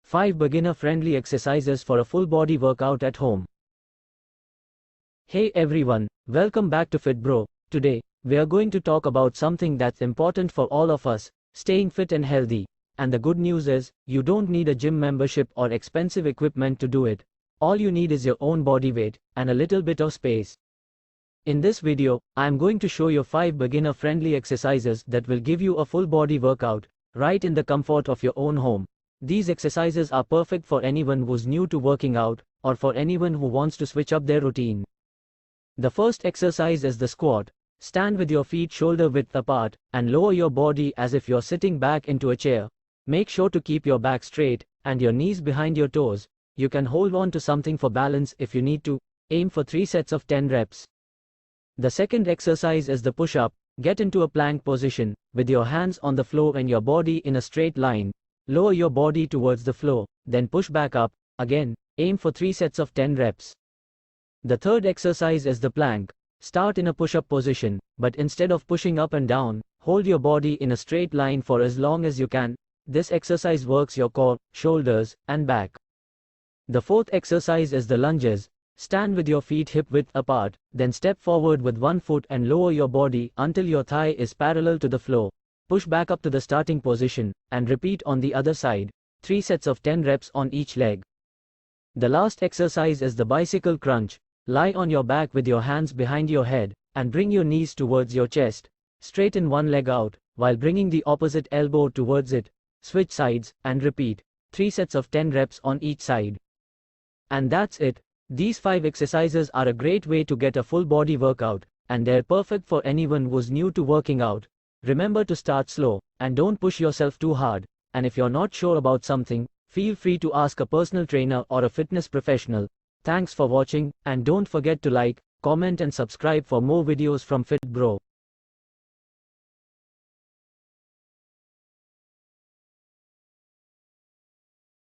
5 beginner-friendly exercises for a full body workout at home. Hey everyone, welcome back to FitBro. Today, we are going to talk about something that's important for all of us, staying fit and healthy. And the good news is, you don't need a gym membership or expensive equipment to do it. All you need is your own body weight and a little bit of space. In this video, I am going to show you 5 beginner-friendly exercises that will give you a full body workout, right in the comfort of your own home. These exercises are perfect for anyone who's new to working out, or for anyone who wants to switch up their routine. The first exercise is the squat. Stand with your feet shoulder width apart, and lower your body as if you're sitting back into a chair. Make sure to keep your back straight, and your knees behind your toes. You can hold on to something for balance if you need to. Aim for 3 sets of 10 reps. The second exercise is the push-up. Get into a plank position, with your hands on the floor and your body in a straight line. Lower your body towards the floor, then push back up. Again, aim for 3 sets of 10 reps. The third exercise is the plank. Start in a push-up position, but instead of pushing up and down, hold your body in a straight line for as long as you can. This exercise works your core, shoulders, and back. The fourth exercise is the lunges. Stand with your feet hip-width apart, then step forward with one foot and lower your body until your thigh is parallel to the floor. Push back up to the starting position, and repeat on the other side. 3 sets of 10 reps on each leg. The last exercise is the bicycle crunch. Lie on your back with your hands behind your head, and bring your knees towards your chest. Straighten one leg out, while bringing the opposite elbow towards it. Switch sides, and repeat. 3 sets of 10 reps on each side. And that's it. These 5 exercises are a great way to get a full body workout, and they're perfect for anyone who's new to working out. Remember to start slow, and don't push yourself too hard. And if you're not sure about something, feel free to ask a personal trainer or a fitness professional. Thanks for watching, and don't forget to like, comment and subscribe for more videos from FitBro.